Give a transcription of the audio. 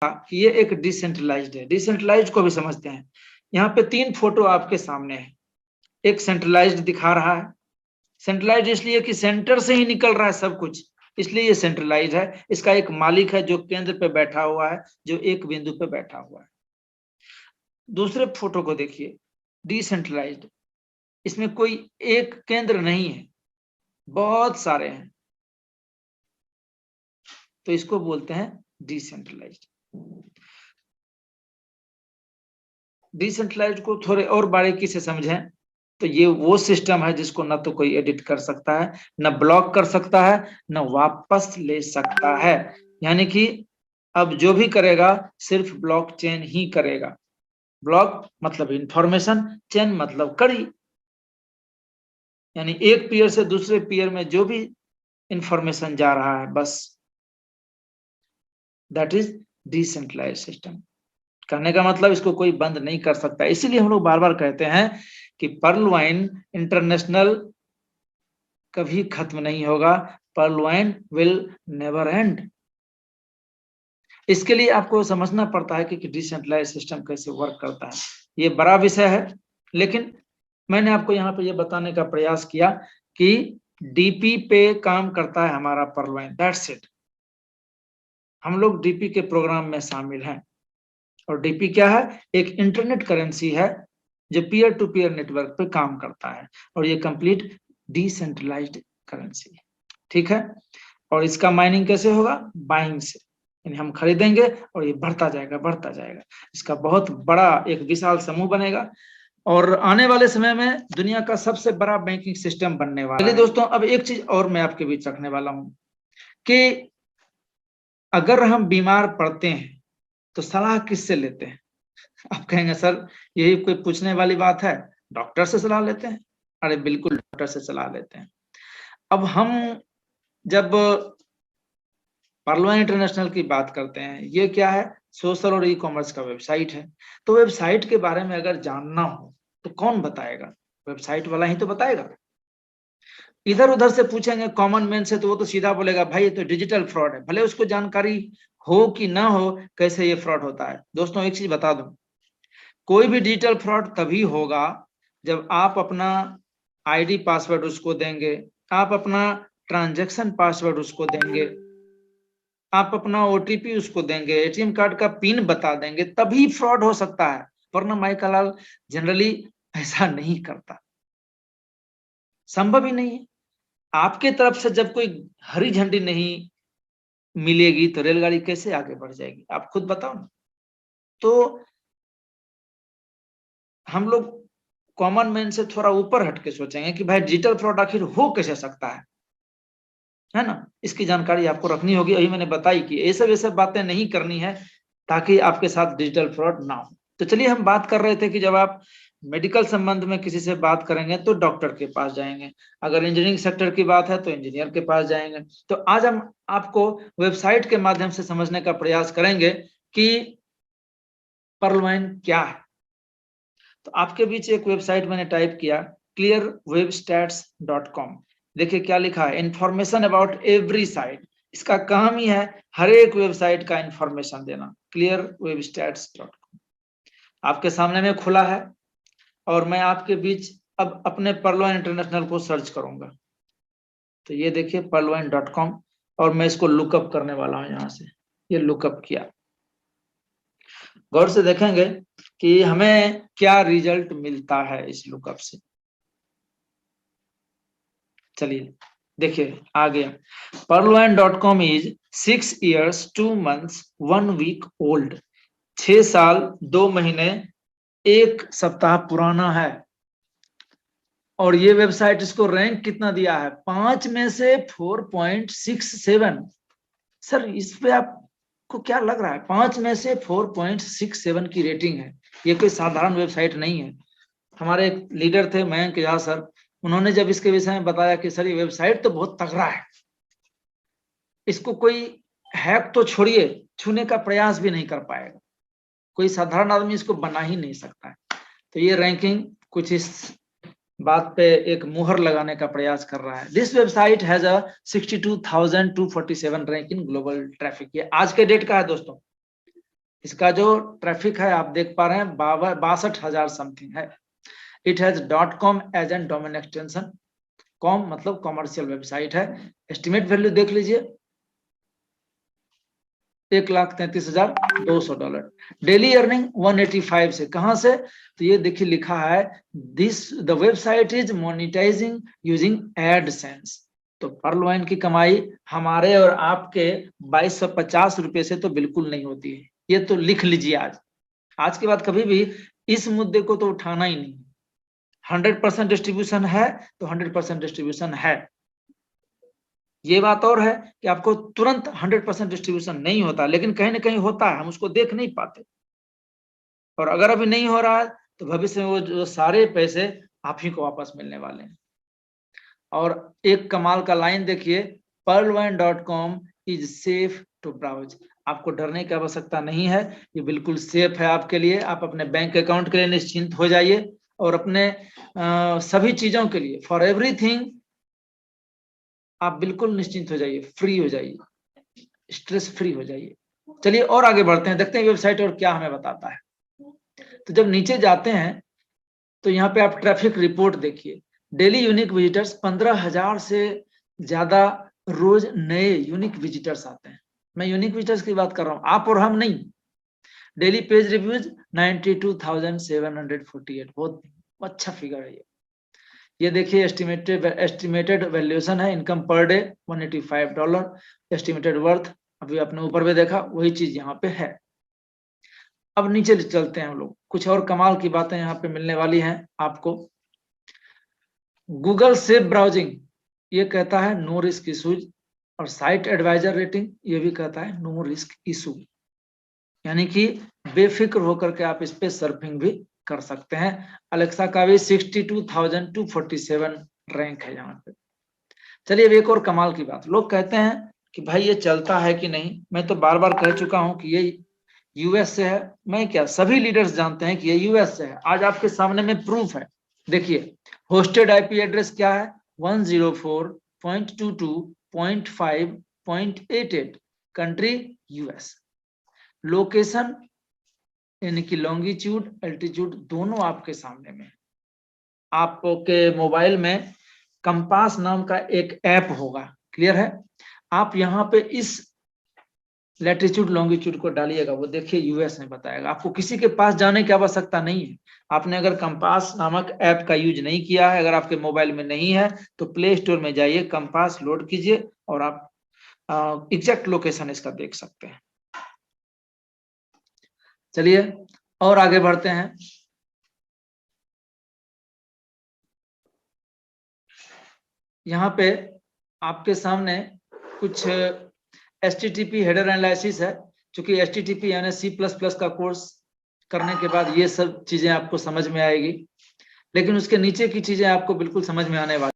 कि ये एक डिसेंट्रलाइज्ड है। डिसेंट्रलाइज्ड को भी समझते हैं। यहाँ पे 3 फोटो आपके सामने है। एक सेंट्रलाइज्ड दिखा रहा है। सेंट्रलाइज्ड इसलिए कि सेंटर से ही निकल रहा है सब कुछ, इसलिए ये सेंट्रलाइज्ड है। इसका एक मालिक है जो केंद्र पे बैठा हुआ है, जो एक बिंदु पे बैठा हुआ है। दूसरे फोटो को देखिए, डिसेंट्रलाइज्ड, इसमें कोई एक केंद्र नहीं है, बहुत सारे हैं, तो इसको बोलते हैं डिसेंट्रलाइज्ड। डिसेंट्रलाइज्ड को थोड़े और बारीकी से समझें तो ये वो सिस्टम है जिसको न तो कोई एडिट कर सकता है, न ब्लॉक कर सकता है, न वापस ले सकता है। यानी कि अब जो भी करेगा सिर्फ ब्लॉक चेन ही करेगा। ब्लॉक मतलब इंफॉर्मेशन, चेन मतलब कड़ी, यानी एक पीयर से दूसरे पीयर में जो भी इंफॉर्मेशन जा रहा है, बस दैट इज डिसेंट्रलाइज्ड सिस्टम। कहने का मतलब इसको कोई बंद नहीं कर सकता। इसीलिए हम लोग बार बार कहते हैं कि पर्ल वाइन इंटरनेशनल कभी खत्म नहीं होगा। Pearl wine will never end. इसके लिए आपको समझना पड़ता है कि डिसेंट्रलाइज्ड सिस्टम कैसे वर्क करता है। ये बड़ा विषय है, लेकिन मैंने आपको यहाँ पे ये बताने का प्रयास किया कि डीपी पे काम करता है हमारा पर्ल वाइन, दैट्स इट। हम लोग डीपी के प्रोग्राम में शामिल हैं। और डीपी क्या है? एक इंटरनेट करेंसी है जो पीयर टू पीयर नेटवर्क पे काम करता है, और ये कंप्लीट डिसेंट्रलाइज्ड करेंसी है। ठीक है। और इसका माइनिंग कैसे होगा? बाइंग से, यानी हम खरीदेंगे और ये बढ़ता जाएगा बढ़ता जाएगा। इसका बहुत बड़ा एक विशाल समूह बनेगा और आने वाले समय में दुनिया का सबसे बड़ा बैंकिंग सिस्टम बनने वाला है। दोस्तों, अब एक चीज और मैं आपके बीच रखने वाला हूं कि अगर हम बीमार पड़ते हैं तो सलाह किससे लेते हैं? आप कहेंगे सर यही कोई पूछने वाली बात है, डॉक्टर से सलाह लेते हैं। अरे बिल्कुल डॉक्टर से सलाह लेते हैं। अब हम जब पर्ल वाइन इंटरनेशनल की बात करते हैं, ये क्या है? सोशल और ई कॉमर्स का वेबसाइट है। तो वेबसाइट के बारे में अगर जानना हो तो कौन बताएगा? वेबसाइट वाला ही तो बताएगा। इधर उधर से पूछेंगे कॉमन मैन से तो वो तो सीधा बोलेगा भाई ये तो डिजिटल फ्रॉड है, भले उसको जानकारी हो कि ना हो कैसे ये फ्रॉड होता है। दोस्तों एक चीज बता दूं, कोई भी डिजिटल फ्रॉड तभी होगा जब आप अपना आईडी पासवर्ड उसको देंगे, आप अपना ट्रांजैक्शन पासवर्ड उसको देंगे, आप अपना ओटीपी उसको देंगे, एटीएम कार्ड का पिन बता देंगे, तभी फ्रॉड हो सकता है। वरना माइकलाल जनरली ऐसा नहीं करता, संभव ही नहीं है। आपके तरफ से जब कोई हरी झंडी नहीं मिलेगी तो रेलगाड़ी कैसे आगे बढ़ जाएगी? आप खुद बताओ ना। तो हम लोग कॉमन मैन से थोड़ा ऊपर हटके सोचेंगे कि भाई डिजिटल फ्रॉड आखिर हो कैसे सकता है ना? इसकी जानकारी आपको रखनी होगी। अभी मैंने बताई कि ये सब बातें नहीं करनी है ताकि आपके साथ डिजिटल फ्रॉड ना हो। तो चलिए, हम बात कर रहे थे कि जब आप मेडिकल संबंध में किसी से बात करेंगे तो डॉक्टर के पास जाएंगे, अगर इंजीनियरिंग सेक्टर की बात है तो इंजीनियर के पास जाएंगे। तो आज हम आपको वेबसाइट के माध्यम से समझने का प्रयास करेंगे कि पर्ल वाइन क्या है। तो आपके बीच एक वेबसाइट मैंने टाइप किया, clearwebstats.com। देखिए क्या लिखा है, इंफॉर्मेशन अबाउट एवरी साइट। इसका काम ही है हर एक वेबसाइट का इंफॉर्मेशन देना। clearwebstats.com आपके सामने में खुला है और मैं आपके बीच अब अपने पर्ल वाइन इंटरनेशनल को सर्च करूंगा। तो ये देखिए perlwine.com, और मैं इसको लुकअप करने वाला हूं। यहां से ये लुकअप किया, गौर से देखेंगे कि हमें क्या रिजल्ट मिलता है इस लुकअप से। चलिए देखिए आ गया, perlwine.com is 6 years 2 months 1 week old. 6 साल 2 महीने 1 सप्ताह पुराना है। और ये वेबसाइट इसको रैंक कितना दिया है? 5 में से 4.67। सर इस पे आपको क्या लग रहा है? 5 में से 4.67 की रेटिंग है। ये कोई साधारण वेबसाइट नहीं है। हमारे एक लीडर थे मयंक झा सर, उन्होंने जब इसके विषय में बताया कि सर ये वेबसाइट तो बहुत तगड़ा है, इसको कोई हैक तो छोड़िए छूने का प्रयास भी नहीं कर पाएगा, कोई साधारण आदमी इसको बना ही नहीं सकता है। तो ये रैंकिंग कुछ इस बात पे एक मुहर लगाने का प्रयास कर रहा है। This website has a 62,247 rank in global traffic. ये आज के डेट का है दोस्तों, इसका जो ट्रैफिक है आप देख पा रहे हैं 62,000 समथिंग है। It has .com as an domain extension. Com मतलब कॉमर्शियल वेबसाइट है। एस्टिमेट वैल्यू देख लीजिए $1,33,200। डेली अर्निंग 185 से, कहां से, तो ये देखिए लिखा है the website is monetising using AdSense. तो पर्लवाइन की कमाई हमारे और आपके 2250 रुपए से तो बिल्कुल नहीं होती है। ये तो लिख लीजिए आज के बाद कभी भी इस मुद्दे को तो उठाना ही नहीं। 100% डिस्ट्रीब्यूशन है तो 100% डिस्ट्रीब्यूशन है। ये बात और है कि आपको तुरंत 100% डिस्ट्रीब्यूशन नहीं होता, लेकिन कहीं ना कहीं होता है, हम उसको देख नहीं पाते। और अगर अभी नहीं हो रहा है तो भविष्य में वो जो सारे पैसे आप ही को वापस मिलने वाले हैं। और एक कमाल का लाइन देखिए, pearlwine.com is safe to browse. आपको डरने की आवश्यकता नहीं है, ये बिल्कुल सेफ है आपके लिए। आप अपने बैंक अकाउंट के लिए निश्चिंत हो जाइए और अपने सभी चीजों के लिए, फॉर एवरीथिंग आप बिल्कुल निश्चिंत हो जाइए, फ्री हो जाइए, स्ट्रेस फ्री हो जाइए। चलिए और आगे बढ़ते हैं, देखते हैं वेबसाइट और क्या हमें बताता है। तो जब नीचे जाते हैं तो यहाँ पे आप ट्रैफिक रिपोर्ट देखिए। डेली यूनिक विजिटर्स 15,000 से ज्यादा रोज नए यूनिक विजिटर्स आते हैं। मैं यूनिक विजिटर्स की बात कर रहा हूँ, आप और हम नहीं। डेली पेज रिव्यूज 92,748, बहुत अच्छा फिगर है ये देखिए एस्टिमेटेड वैल्यूएशन है। Income per day $185। Estimated worth अभी आपने ऊपर में देखा, वही चीज यहाँ पे है। अब नीचे चलते हैं हम लोग, कुछ और कमाल की बातें यहाँ पे मिलने वाली हैं आपको। गूगल सेफ ब्राउजिंग ये कहता है नो रिस्क इशूज, और साइट एडवाइजर रेटिंग ये भी कहता है नो रिस्क इशू, यानी कि बेफिक्र होकर के आप इस पे सर्फिंग भी कर सकते हैं। अलेक्सा का भी 62,247 रैंक है यहाँ पे। चलिए अब एक और कमाल की बात, लोग कहते हैं कि भाई ये चलता है कि नहीं। मैं तो बार बार कह चुका हूं कि ये यूएस से है। मैं क्या, सभी लीडर्स जानते हैं कि ये यूएस से है। आज आपके सामने में प्रूफ है। देखिए होस्टेड आईपी एड्रेस क्या है, 104.22.5.88, कंट्री यूएस। लोकेशन यानी कि लॉन्गिट्यूड एल्टीट्यूड दोनों आपके सामने में। आपके मोबाइल में कंपास नाम का एक ऐप होगा, क्लियर है। आप यहाँ पे इस लैटिट्यूड लॉन्गिट्यूड को डालिएगा, वो देखिए यूएस में बताएगा। आपको किसी के पास जाने की आवश्यकता नहीं है। आपने अगर कंपास नामक ऐप का यूज नहीं किया है, अगर आपके मोबाइल में नहीं है, तो प्ले स्टोर में जाइए, कंपास लोड कीजिए और आप एग्जैक्ट लोकेशन इसका देख सकते हैं। चलिए और आगे बढ़ते हैं। यहाँ पे आपके सामने कुछ HTTP हेडर एनालिसिस है। चूंकि HTTP यानी C++ का कोर्स करने के बाद ये सब चीजें आपको समझ में आएगी, लेकिन उसके नीचे की चीजें आपको बिल्कुल समझ में आने वाली